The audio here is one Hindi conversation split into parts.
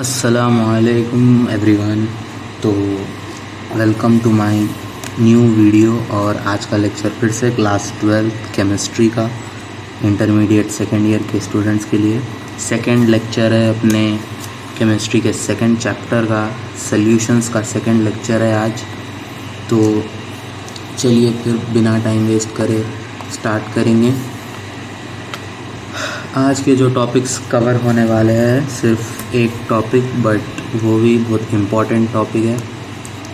अस्सलामुअलैकुम एवरीवन। तो welcome to my new video. और आज का लेक्चर फिर से क्लास 12 केमिस्ट्री का इंटरमीडिएट सेकेंड ईयर के स्टूडेंट्स के लिए सेकेंड लेक्चर है। अपने केमिस्ट्री के सेकेंड चैप्टर का सॉल्यूशंस का सेकेंड लेक्चर है आज। तो चलिए फिर बिना टाइम वेस्ट करे स्टार्ट करेंगे। आज के जो टॉपिक्स कवर होने वाले हैं सिर्फ एक टॉपिक, बट वो भी बहुत इम्पॉर्टेंट टॉपिक है।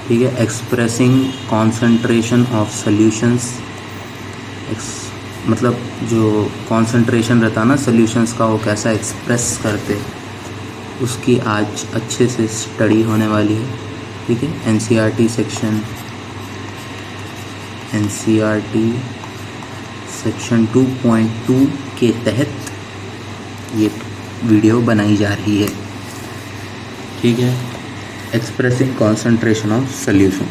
ठीक है, एक्सप्रेसिंग कॉन्सेंट्रेशन ऑफ सॉल्यूशंस। मतलब जो कॉन्सेंट्रेशन रहता है ना सॉल्यूशंस का, वो कैसा एक्सप्रेस करते उसकी आज अच्छे से स्टडी होने वाली है। ठीक है, एनसीईआरटी सेक्शन 2.2 के तहत ये वीडियो बनाई जा रही है। ठीक है, एक्सप्रेसिंग कॉन्सेंट्रेशन ऑफ सॉल्यूशन।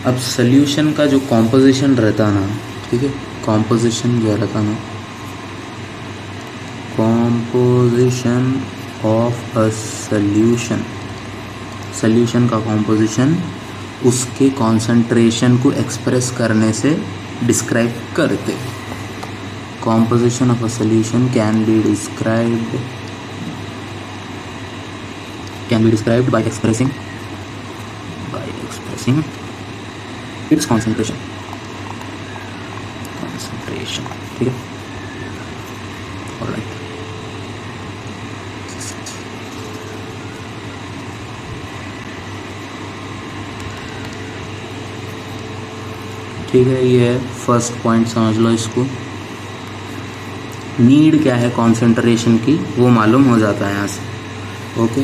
अब सॉल्यूशन का जो कॉम्पोजिशन रहता ना, ठीक है, कॉम्पोजिशन जो रहता ना, कॉम्पोजिशन ऑफ अ सॉल्यूशन का कॉम्पोजिशन उसके कॉन्सेंट्रेशन को एक्सप्रेस करने से डिस्क्राइब करते। Composition of a solution can be described by expressing its concentration। ठीक है, ऑलराइट। ठीक है, ये है फर्स्ट पॉइंट, समझ लो इसको। नीड क्या है कॉन्सेंट्रेशन की वो मालूम हो जाता है यहाँ से। ओके,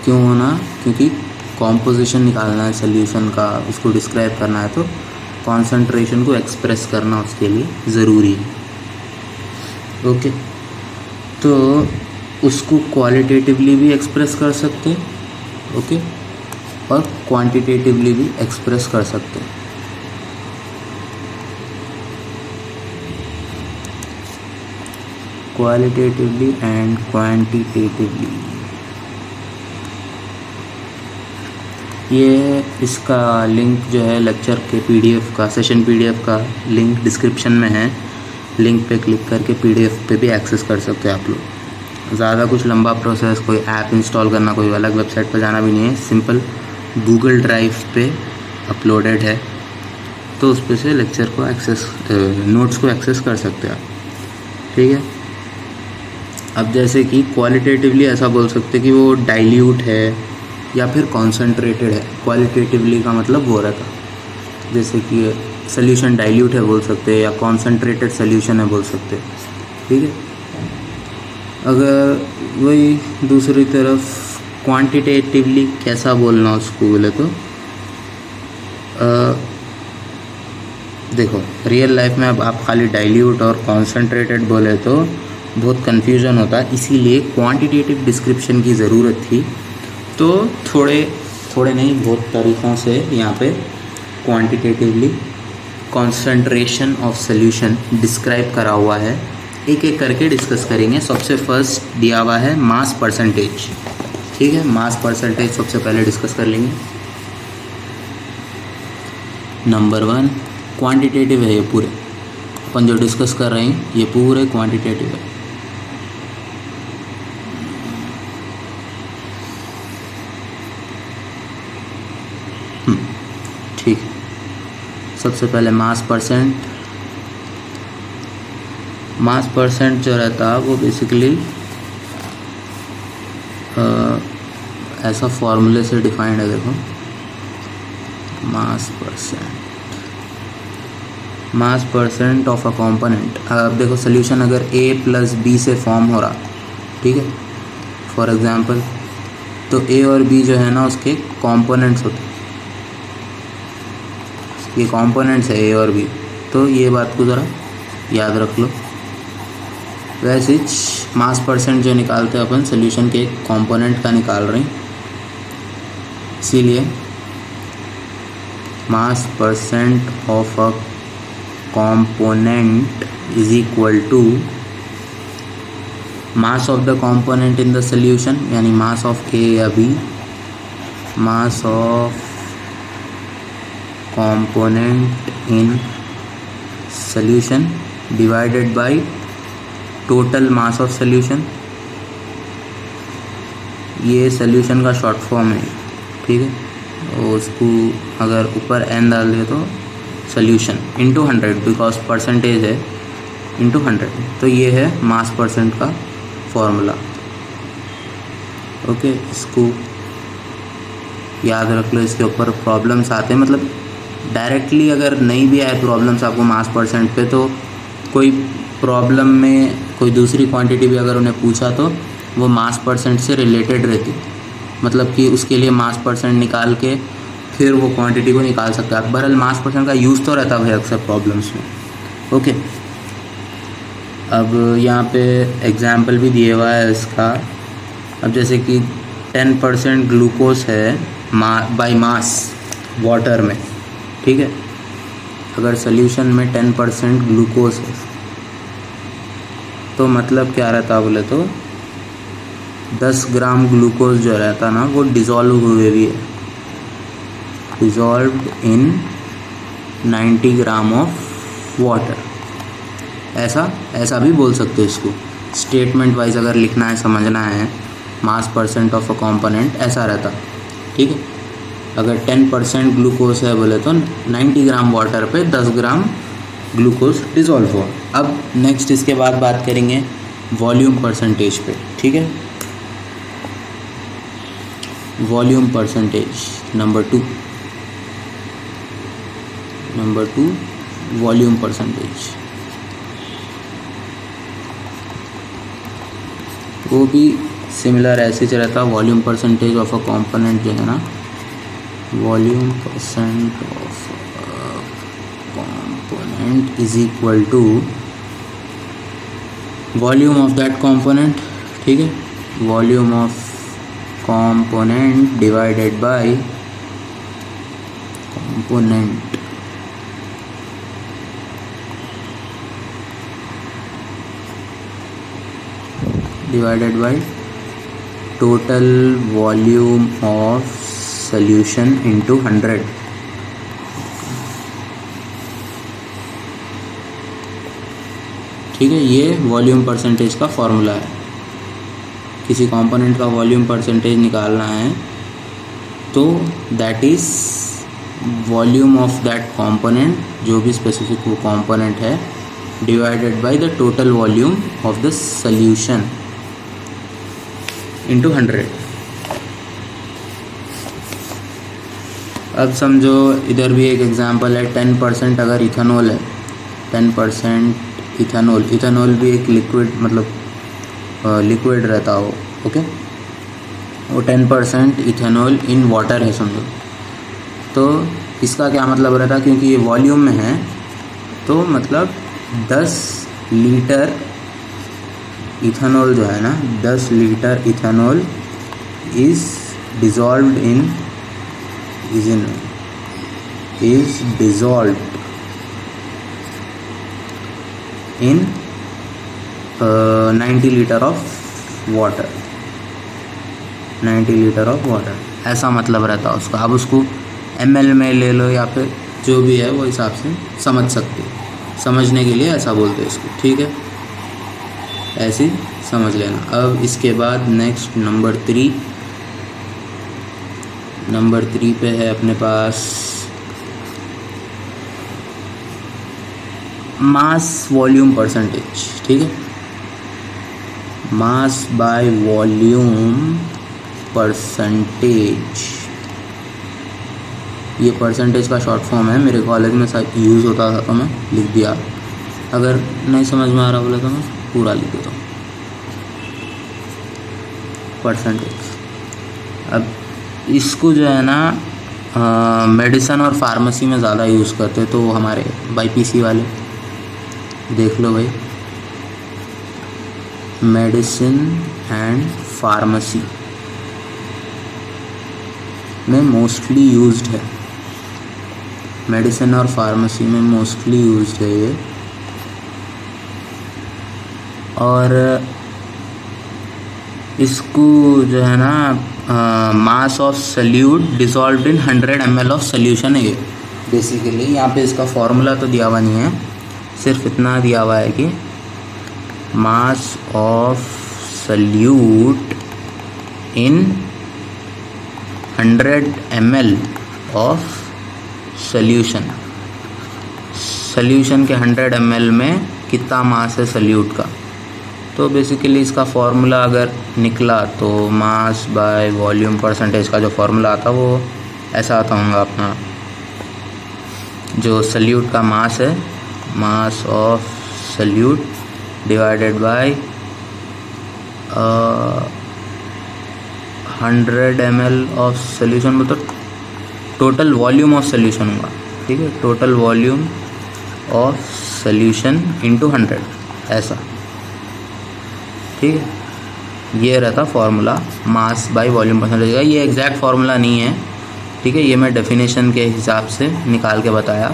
क्यों होना? क्योंकि कॉम्पोजिशन निकालना है सॉल्यूशन का, उसको डिस्क्राइब करना है, तो कॉन्सेंट्रेशन को एक्सप्रेस करना उसके लिए ज़रूरी है। ओके, तो उसको क्वालिटेटिवली भी एक्सप्रेस कर सकते हैं, ओके, और क्वांटिटेटिवली भी एक्सप्रेस कर सकते हैं। Qualitatively and quantitatively. ये इसका लिंक जो है लेक्चर के पीडीएफ का, सेशन पीडीएफ का लिंक डिस्क्रिप्शन में है। लिंक पे क्लिक करके पीडीएफ पे भी एक्सेस कर सकते हैं आप लोग। ज़्यादा कुछ लंबा प्रोसेस, कोई ऐप इंस्टॉल करना, कोई अलग वेबसाइट पर जाना भी नहीं है। सिंपल गूगल ड्राइव पे अपलोडेड है, तो उस पर से लेक्चर को एक्सेस, नोट्स को एक्सेस कर सकते हैं आप। ठीक है, अब जैसे कि क्वालिटेटिवली ऐसा बोल सकते कि वो डाइल्यूट है या फिर कॉन्सेंट्रेटेड है। क्वालिटेटिवली का मतलब वो रहता, जैसे कि सॉल्यूशन डाइल्यूट है बोल सकते हैं, या कॉन्सेंट्रेटेड सॉल्यूशन है बोल सकते हैं। ठीक है, अगर वही दूसरी तरफ क्वांटिटेटिवली कैसा बोलना उसको बोले तो देखो, रियल लाइफ में अब आप खाली डाइल्यूट और कॉन्सेंट्रेटेड बोले तो बहुत कन्फ्यूज़न होता है, इसीलिए क्वांटिटेटिव डिस्क्रिप्शन की ज़रूरत थी। तो थोड़े नहीं, बहुत तरीक़ों से यहाँ पे quantitatively concentration of solution describe करा हुआ है। एक एक करके डिस्कस करेंगे। सबसे फर्स्ट दिया हुआ है मास परसेंटेज। ठीक है, मास परसेंटेज सबसे पहले डिस्कस कर लेंगे। नंबर 1 क्वांटिटेटिव है। ये पूरे अपन जो डिस्कस कर रहे हैं ये पूरे क्वांटिटेटिव है। ठीक, सबसे पहले मास परसेंट जो रहता है वो बेसिकली ऐसा फॉर्मूले से डिफाइंड है। देखो, मास परसेंट ऑफ अ कंपोनेंट। अब देखो, सॉल्यूशन अगर A + B से फॉर्म हो रहा, ठीक है, फॉर एग्जांपल, तो A और B जो है ना उसके कंपोनेंट्स होते हैं। ये कंपोनेंट्स है A और B, तो ये बात को ज़रा याद रख लो। वैसे ही मास परसेंट जो निकालते हैं अपन सॉल्यूशन के एक कंपोनेंट का निकाल रहे हैं, इसीलिए mass percent of a component is equal to mass of the component in the solution, यानी मास ऑफ ए या B, mass of component in solution divided by total mass of solution. ये सोल्यूशन का शॉर्ट फॉर्म है, ठीक है। और उसको अगर ऊपर एन डाल दिए तो सोल्यूशन इंटू 100, बिकॉज परसेंटेज है, इंटू 100, तो ये है मास परसेंट का फॉर्मूला। ओके, इसको याद रख लो। इसके ऊपर प्रॉब्लम्स आते हैं, मतलब डायरेक्टली अगर नहीं भी आए प्रॉब्लम्स आपको मास परसेंट पे, तो कोई प्रॉब्लम में कोई दूसरी क्वांटिटी भी अगर उन्हें पूछा तो वो मास परसेंट से रिलेटेड रहती, मतलब कि उसके लिए मास परसेंट निकाल के फिर वो क्वांटिटी को निकाल सकते हैं। बहरहाल मास परसेंट का यूज़ तो रहता है अक्सर प्रॉब्लम्स में। ओके, अब यहाँ पे एग्जाम्पल भी दिया हुआ है इसका। अब जैसे कि 10% ग्लूकोज है बाय मास वाटर में, ठीक है। अगर सोल्यूशन में 10% ग्लूकोज है तो मतलब क्या रहता बोले तो 10 ग्राम ग्लूकोज जो रहता ना वो डिज़ोल्व हुए भी है, dissolved in 90 gram of water. ऐसा भी बोल सकते हो इसको। स्टेटमेंट वाइज अगर लिखना है, समझना है, मास परसेंट ऑफ अ कंपोनेंट ऐसा रहता, ठीक है। अगर 10% ग्लूकोज है बोले तो 90 ग्राम वाटर पे 10 ग्राम ग्लूकोज डिज़ोल्व हो। अब नेक्स्ट इसके बाद बात करेंगे वॉल्यूम परसेंटेज पे, ठीक है। Volume percentage number 2 volume percentage, वो भी सिमिलर ऐसे ही रहता। Volume percentage of a component जो है ना, volume percent of component is equal to volume of that component, ठीक है। Volume of component divided by component divided by total volume of solution into 100। ठीक है, ये वॉल्यूम परसेंटेज का फॉर्मूला है। किसी कंपोनेंट का वॉल्यूम परसेंटेज निकालना है तो that is volume of that component, जो भी स्पेसिफिक वो कंपोनेंट है, divided by the total volume of the solution into 100। अब समझो इधर भी एक एग्जांपल है। 10% अगर इथेनॉल है, 10% इथेनॉल भी एक लिक्विड, मतलब लिक्विड रहता हो, ओके। वो 10% इथेनॉल इन वाटर है समझो, तो इसका क्या मतलब रहता, क्योंकि ये वॉल्यूम में है तो मतलब 10 लीटर इथेनॉल जो है ना, 10 litre ethanol is dissolved in 90 litre of water, 90 litre of water, ऐसा मतलब रहता है उसका। अब उसको ml में ले लो या फिर जो भी है वो हिसाब से समझ सकते हो, समझने के लिए ऐसा बोलते हैं इसको, ठीक है। ऐसे समझ लेना। अब इसके बाद नेक्स्ट नंबर 3 पे है अपने पास मास वॉल्यूम परसेंटेज, ठीक है। मास बाय वॉल्यूम परसेंटेज, ये परसेंटेज का शॉर्ट फॉर्म है। मेरे कॉलेज में यूज़ होता था तो मैं लिख दिया, अगर नहीं समझ में आ रहा बोले तो मैं पूरा लिख देता हूँ परसेंटेज। अब इसको जो है ना मेडिसिन और फार्मेसी में ज़्यादा यूज़ करते हैं, तो वो हमारे BPC वाले देख लो भाई, मेडिसिन एंड फार्मेसी में मोस्टली यूज्ड है, मेडिसिन और फार्मेसी में मोस्टली यूज्ड है ये। और इसको जो है ना mass of solute dissolved in 100 ml of solution है ये बेसिकली। यहाँ पे इसका फॉर्मूला तो दिया हुआ नहीं है, सिर्फ इतना दिया हुआ है कि mass of solute in 100 ml of solution. Solution के 100 ml में कितना मास है सल्यूट का। तो बेसिकली इसका फॉर्मूला अगर निकला तो मास बाय वॉल्यूम परसेंटेज का जो फॉर्मूला आता वो ऐसा आता होगा अपना, जो सल्यूट का मास है, mass of solute divided by 100 ml of solution, मतलब टोटल वॉल्यूम ऑफ सोल्यूशन होगा। ठीक है, total volume of solution into 100 ऐसा। ठीक है, ये रहता formula mass by volume percentage का। ये एग्जैक्ट फार्मूला नहीं है, ठीक है, ये मैं डेफिनेशन के हिसाब से निकाल के बताया।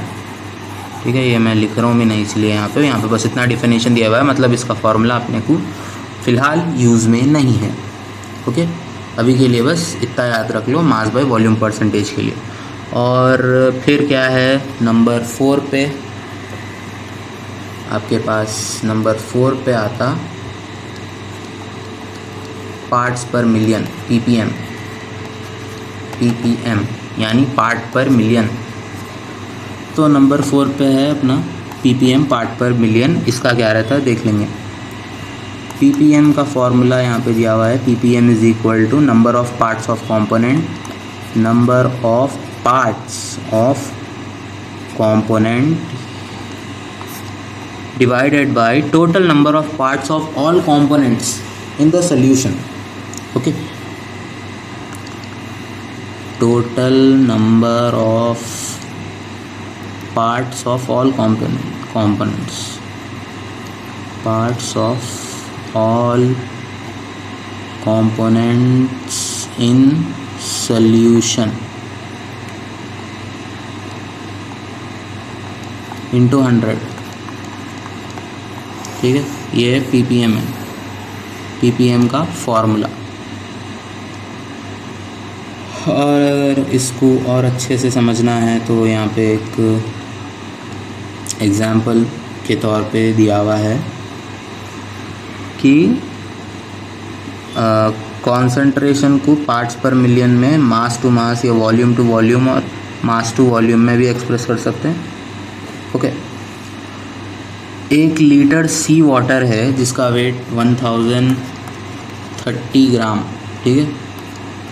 ठीक है, ये मैं लिख रहा हूँ भी नहीं इसलिए यहाँ पे बस इतना डेफिनेशन दिया हुआ है, मतलब इसका फार्मूला अपने को फ़िलहाल यूज़ में नहीं है। ओके, अभी के लिए बस इतना याद रख लो मास बाय वॉल्यूम परसेंटेज के लिए। और फिर क्या है नंबर 4 पे, आपके पास नंबर 4 पे आता पार्ट्स पर मिलियन, ppm, यानी पार्ट पर मिलियन। तो नंबर 4 पे है अपना ppm, पार्ट पर मिलियन। इसका क्या रहता है देख लेंगे। ppm का फॉर्मूला यहाँ पे दिया हुआ है, ppm is equal to number of parts of component, number of parts of component divided by total number of parts of all components in the solution. Okay, total number of parts of all components, parts of all components in solution into 100। ठीक है, ये ppm है, ppm का फॉर्मूला। और अगर इसको और अच्छे से समझना है तो यहाँ पे एक एग्ज़ाम्पल के तौर पे दिया हुआ है कि कॉन्सेंट्रेशन को पार्ट्स पर मिलियन में मास टू मास या वॉल्यूम टू वॉल्यूम और मास टू वॉल्यूम में भी एक्सप्रेस कर सकते हैं। ओके, 1 लीटर सी वाटर है जिसका वेट 1030 ग्राम। ठीक है,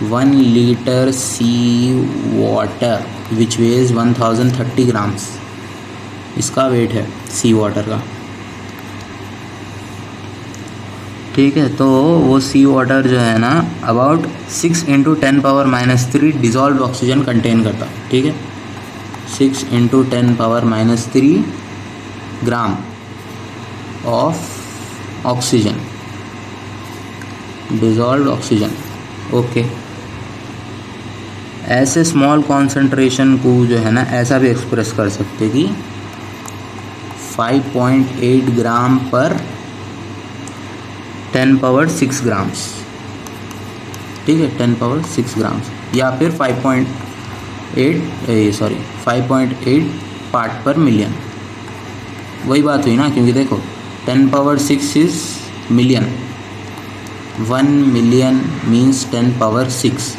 1 litre sea water which weighs 1030 grams, इसका वेट है सी वाटर का। ठीक है, तो वो सी वाटर जो है ना अबाउट 6 × 10⁻³ डिज़ोल्व ऑक्सीजन कंटेन करता। ठीक है, 6 × 10⁻³ gram of oxygen, dissolved oxygen. Okay, ऐसे स्मॉल कॉन्सेंट्रेशन को जो है ना ऐसा भी एक्सप्रेस कर सकते कि 5.8 ग्राम पर 10⁻6 ग्राम्स। ठीक है, 10⁻6 ग्राम्स या फिर 5.8 पार्ट पर मिलियन। वही बात हुई ना, क्योंकि देखो 10⁻6 इज मिलियन, 1 मिलियन मीन्स 10⁻6।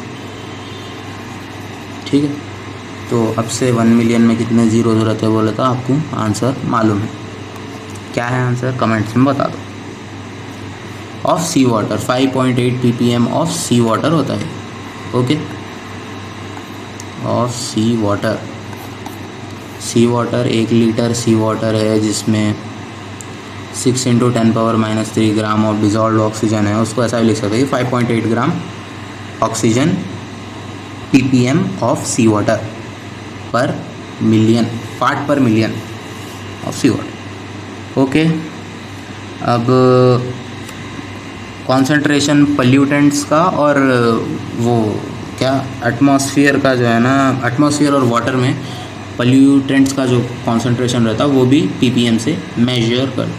ठीक है, तो अब से 1 मिलियन में कितने ज़ीरो ज़रूरत है बोला था आपको, आंसर मालूम है। क्या है आंसर कमेंट्स में बता दो। Of sea water 5.8 ppm of sea water होता है। Okay, of sea water, sea water 1 litre sea water है जिसमें 6 × 10⁻³ ग्राम ऑफ डिज़ोल्व्ड ऑक्सीजन है। उसको ऐसा भी लिख सकते हैं 5.8 gram oxygen ppm of sea water per million, part per million of sea water. Okay, अब कॉन्सेंट्रेशन पल्यूटेंट्स का और वो क्या एटमॉस्फेयर का जो है ना, एटमॉस्फेयर और वाटर में पल्यूटेंट्स का जो कॉन्सेंट्रेशन रहता है वो भी ppm से मेजर कर दो।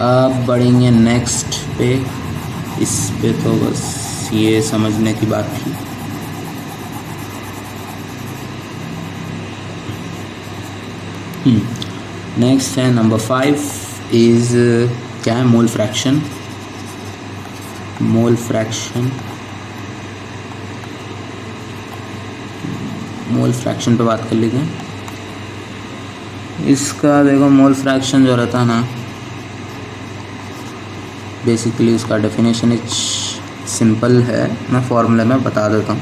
अब बढ़ेंगे नेक्स्ट पे, इस पे तो बस ये समझने की बात थी। नेक्स्ट है नंबर 5 इज़ क्या है, मोल फ्रैक्शन। मोल फ्रैक्शन पे बात कर लेते हैं। इसका देखो मोल फ्रैक्शन जो रहता है ना, बेसिकली उसका डेफिनेशन इज सिंपल है, मैं फॉर्मूले में बता देता हूँ।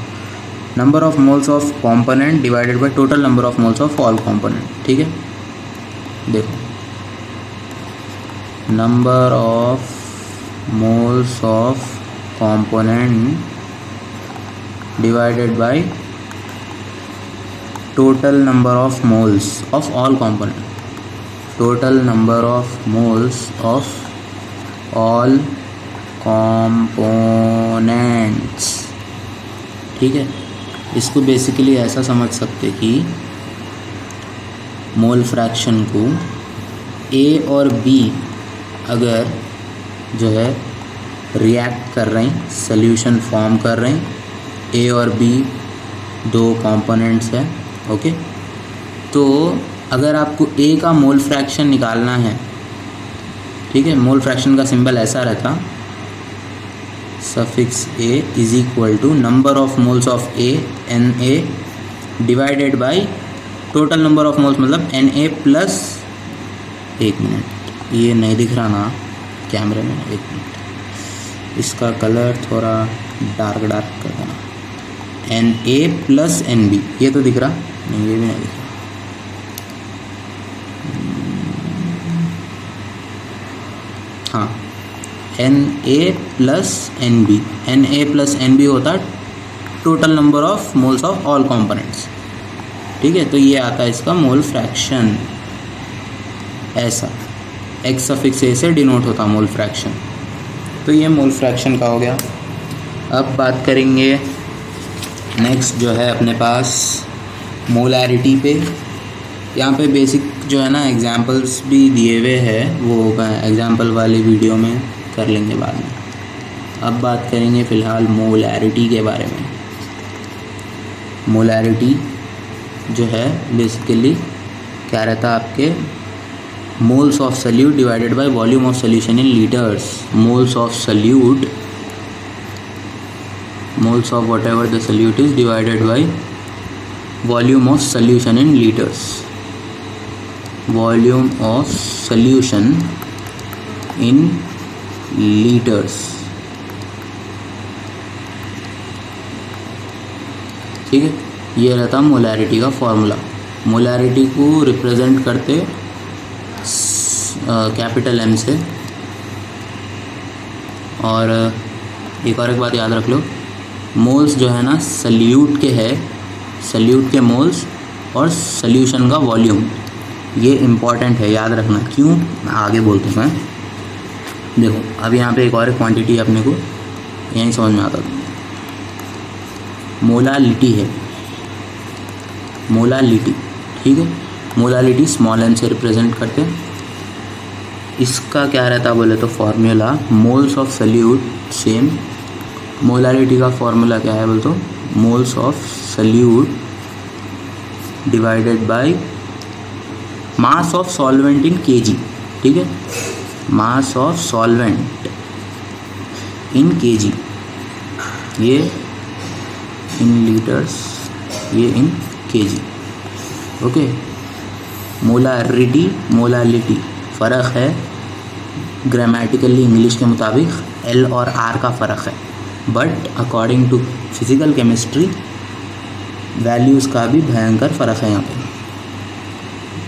Number of moles of component divided by total number of moles of all component. ठीक है, देखो number of moles of component divided by total number of moles of all component, total number of moles of all components. ठीक है, इसको बेसिकली ऐसा समझ सकते कि मोल फ्रैक्शन को ए और बी अगर जो है रिएक्ट कर रहे हैं, सॉल्यूशन फॉर्म कर रहे हैं, ए और बी दो कंपोनेंट्स हैं, ओके। तो अगर आपको ए का मोल फ्रैक्शन निकालना है, ठीक है, मोल फ्रैक्शन का सिंबल ऐसा रहता, suffix A is equal to number of moles of A n A divided by total number of moles, मतलब एन ए प्लस, एक मिनट ये नहीं दिख रहा ना कैमरे में, एक मिनट इसका कलर थोड़ा डार्क कर देना, n A plus N B, ये तो दिख रहा नहीं, ये भी नहीं दिख रहा। हाँ, N A plus N B, N A plus N B होता total number of moles of all components. ठीक है, तो ये आता है इसका मोल फ्रैक्शन, ऐसा एक्स सफिक्स ए से डिनोट होता मोल फ्रैक्शन। तो ये मोल फ्रैक्शन का हो गया। अब बात करेंगे नेक्स्ट जो है अपने पास मोलैरिटी पे। यहाँ पे बेसिक जो है ना एग्जांपल्स भी दिए हुए हैं, वो मैं एग्जांपल वाली वीडियो में कर लेंगे बाद में। अब बात करेंगे फ़िलहाल मोलैरिटी के बारे में। मोलैरिटी जो है बेसिकली क्या रहता है आपके, moles of solute divided by volume of solution in litres. Moles of solute, moles of what ever the solute is divided by volume of solution in litres. Volume of solution in litres. ठीक है, ये रहता मोलैरिटी का फॉर्मूला। मोलैरिटी को रिप्रेजेंट करते कैपिटल एम से। और एक बात याद रख लो, मोल्स जो है ना सल्यूट के है, सल्यूट के मोल्स और सॉल्यूशन का वॉल्यूम, ये इम्पॉर्टेंट है, याद रखना। क्यों, मैं आगे बोलता हूँ। मैं देखो अब यहाँ पे एक और क्वांटिटी अपने को यहीं समझ में आता था, मोलालिटी है, मोलालिटी। ठीक है, मोलालिटी स्मॉल एन से रिप्रेजेंट करते हैं। इसका क्या रहता बोले तो formula, moles of solute same, molarity का फॉर्मूला क्या है बोले तो moles of solute divided by mass of solvent in KG. ठीक है, mass of solvent in KG, ये इन लीटर्स, ये इन केजी। ओके, मोलारिटी मोलालिटी फ़र्क है, ग्रामेटिकली इंग्लिश के मुताबिक एल और आर का फ़र्क है, but according to physical chemistry values का भी भयंकर फ़र्क है।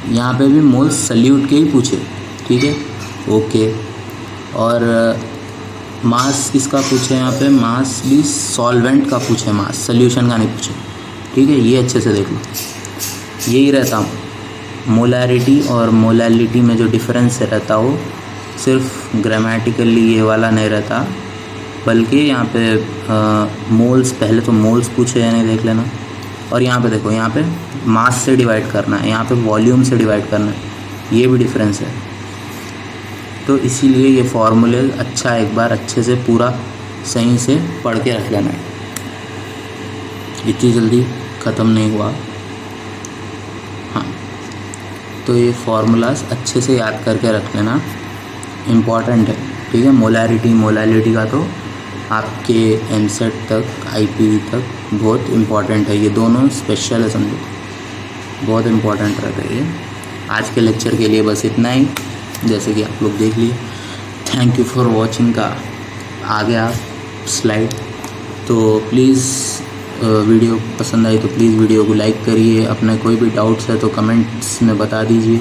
यहाँ पे भी मोल्स सल्यूट के ही पूछे। ठीक है, ओके। और मास किसका पूछे, यहाँ पे मास भी सॉल्वेंट का पूछे, मास सॉल्यूशन का नहीं पूछे। ठीक है, ये अच्छे से देख लो। यही रहता मोलैरिटी और मोलालिटी में जो डिफरेंस रहता हो सिर्फ ग्रामेटिकली ये वाला नहीं रहता, बल्कि यहाँ पे मोल्स, पहले तो मोल्स पूछे या नहीं देख लेना। और यहाँ पे देखो, यहाँ पे मास से डिवाइड करना है, यहाँ पे वॉल्यूम से डिवाइड करना है, ये भी डिफरेंस है। तो इसीलिए ये फॉर्मूले अच्छा एक बार अच्छे से पूरा सही से पढ़ के रख लेना है, इतनी जल्दी ख़त्म नहीं हुआ। हाँ, तो ये फार्मूलाज अच्छे से याद करके रख लेना, इम्पॉर्टेंट है, ठीक है। मोलालिटी का तो आपके एमसेट तक, आईपीवी तक बहुत इम्पॉर्टेंट है, ये दोनों स्पेशल है, समझो बहुत इम्पॉर्टेंट रहता है ये। आज के लेक्चर के लिए बस इतना ही, जैसे कि आप लोग देख लिए। थैंक यू फॉर वॉचिंग का आ गया स्लाइड। तो प्लीज़ वीडियो पसंद आई तो प्लीज़ वीडियो को लाइक करिए। अपने कोई भी डाउट्स है तो कमेंट्स में बता दीजिए,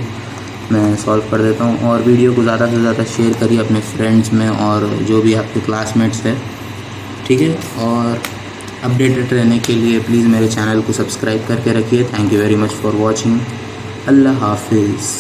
मैं सॉल्व कर देता हूँ। और वीडियो को ज़्यादा से ज़्यादा शेयर करिए अपने फ्रेंड्स में और जो भी आपके क्लासमेट्स हैं, ठीक है। और अपडेटेड रहने के लिए प्लीज़ मेरे चैनल को सब्सक्राइब करके रखिए। Thank you very much for watching. अल्लाह हाफिज़।